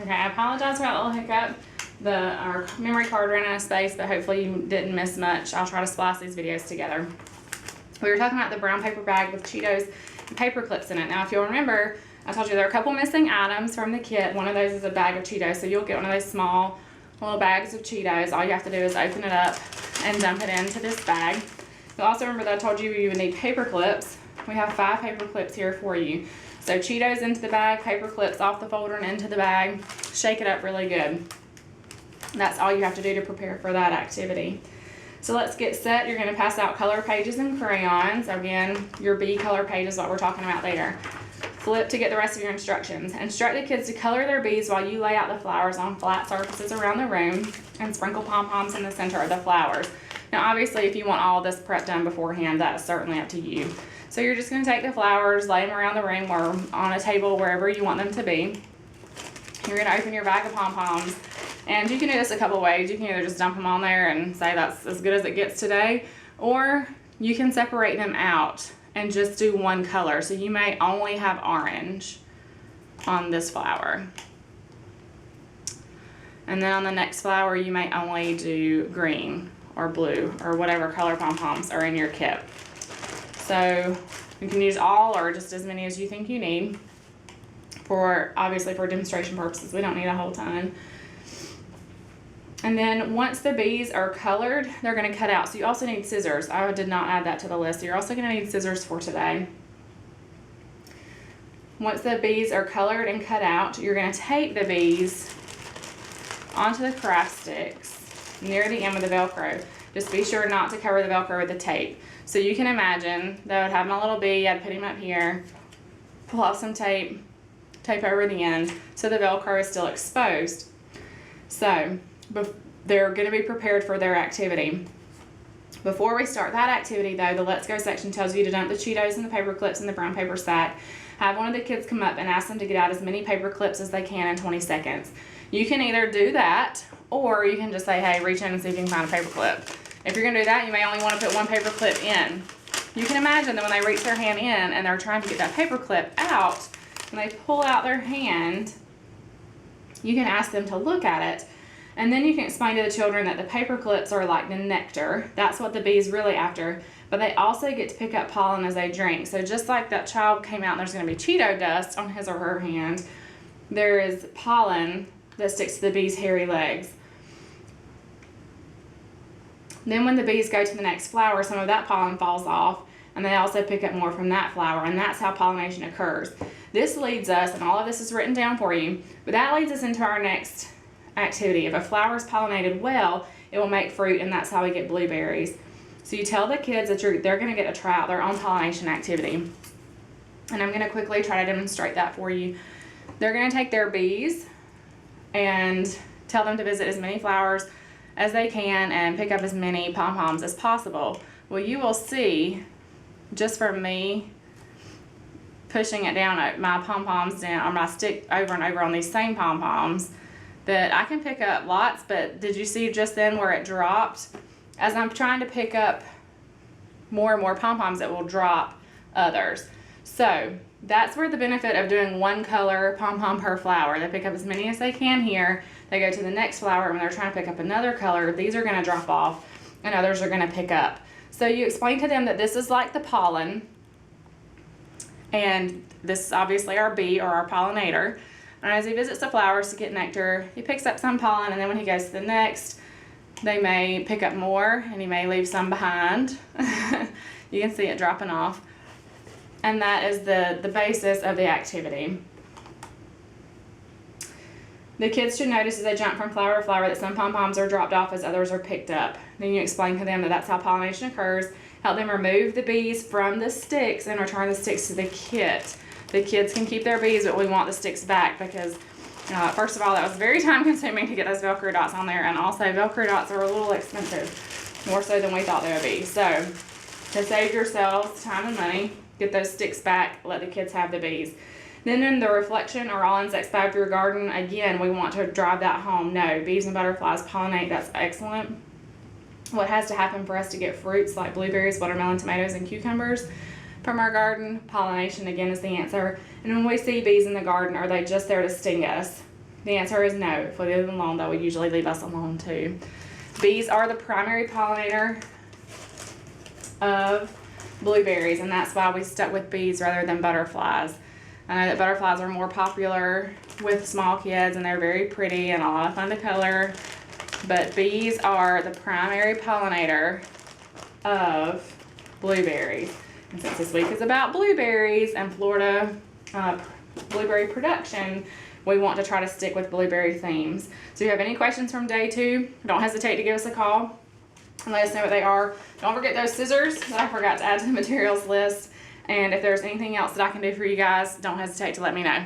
Okay, I apologize for that little hiccup. Our memory card ran out of space, but hopefully you didn't miss much. I'll try to splice these videos together. We were talking about the brown paper bag with Cheetos and paper clips in it. Now, if you'll remember, I told you there are a couple missing items from the kit. One of those is a bag of Cheetos, so you'll get one of those small little bags of Cheetos. All you have to do is open it up and dump it into this bag. You'll also remember that I told you would need paper clips. We have 5 paper clips here for you. So Cheetos into the bag, paper clips off the folder and into the bag. Shake it up really good. That's all you have to do to prepare for that activity. So let's get set. You're going to pass out color pages and crayons. Again, your B color page is what we're talking about there. Flip to get the rest of your instructions. Instruct the kids to color their bees while you lay out the flowers on flat surfaces around the room and sprinkle pom-poms in the center of the flowers. Now obviously if you want all this prep done beforehand, that's certainly up to you. So you're just going to take the flowers, lay them around the room or on a table, wherever you want them to be. You're going to open your bag of pom-poms, and you can do this a couple ways. You can either just dump them on there and say that's as good as it gets today, or you can separate them out and just do one color. So you may only have orange on this flower, and then on the next flower you may only do green or blue or whatever color pom-poms are in your kit. So you can use all or just as many as you think you need. Obviously for demonstration purposes, we don't need a whole ton. And then once the bees are colored, they're going to cut out. So you also need scissors. I did not add that to the list. So you're also going to need scissors for today. Once the bees are colored and cut out, you're going to tape the bees onto the craft sticks near the end of the Velcro. Just be sure not to cover the Velcro with the tape. So you can imagine that I would have my little bee, I'd put him up here, pull off some tape over the end so the Velcro is still exposed. So they're going to be prepared for their activity. Before we start that activity though, the Let's Go section tells you to dump the Cheetos and the paper clips in the brown paper sack. Have one of the kids come up and ask them to get out as many paper clips as they can in 20 seconds. You can either do that, or you can just say, hey, reach in and see if you can find a paper clip. If you're going to do that, you may only want to put one paper clip in. You can imagine that when they reach their hand in and they're trying to get that paper clip out, when they pull out their hand, you can ask them to look at it, and then you can explain to the children that the paper clips are like the nectar. That's what the bee's really after, but they also get to pick up pollen as they drink. So just like that child came out and there's going to be Cheeto dust on his or her hand, there is pollen that sticks to the bee's hairy legs. Then when the bees go to the next flower, some of that pollen falls off, and they also pick up more from that flower, and that's how pollination occurs. This leads us, and all of this is written down for you, but that leads us into our next activity. If a flower is pollinated well, it will make fruit, and that's how we get blueberries. So you tell the kids that they're going to get to try out their own pollination activity. And I'm going to quickly try to demonstrate that for you. They're going to take their bees and tell them to visit as many flowers as they can and pick up as many pom-poms as possible. Well, you will see, just from me pushing it down, my pom-poms down, or my stick over and over on these same pom-poms, that I can pick up lots. But did you see just then where it dropped? As I'm trying to pick up more and more pom-poms, it will drop others. So that's where the benefit of doing one color pom-pom per flower. They pick up as many as they can here. They go to the next flower, and when they're trying to pick up another color, these are going to drop off and others are going to pick up. So you explain to them that this is like the pollen, and this is obviously our bee or our pollinator. And as he visits the flowers to get nectar, he picks up some pollen, and then when he goes to the next, they may pick up more and he may leave some behind. You can see it dropping off. And that is the basis of the activity. The kids should notice as they jump from flower to flower that some pom-poms are dropped off as others are picked up. Then you explain to them that that's how pollination occurs. Help them remove the bees from the sticks and return the sticks to the kit. The kids can keep their bees, but we want the sticks back because, first of all, that was very time consuming to get those Velcro dots on there, and also Velcro dots are a little expensive, more so than we thought they would be. So to save yourselves time and money, get those sticks back, let the kids have the bees. Then in the reflection or all insects bad for your garden, again, we want to drive that home. No, bees and butterflies pollinate, that's excellent. What has to happen for us to get fruits like blueberries, watermelon, tomatoes, and cucumbers from our garden? Pollination, again, is the answer. And when we see bees in the garden, are they just there to sting us? The answer is no. If we leave them alone, they will usually leave us alone too. Bees are the primary pollinator of blueberries, and that's why we stuck with bees rather than butterflies. I know that butterflies are more popular with small kids, and they're very pretty and a lot of fun to color, but bees are the primary pollinator of blueberries. And since this week is about blueberries and Florida blueberry production, we want to try to stick with blueberry themes. So if you have any questions from day 2, don't hesitate to give us a call and let us know what they are. Don't forget those scissors that I forgot to add to the materials list. And if there's anything else that I can do for you guys, don't hesitate to let me know.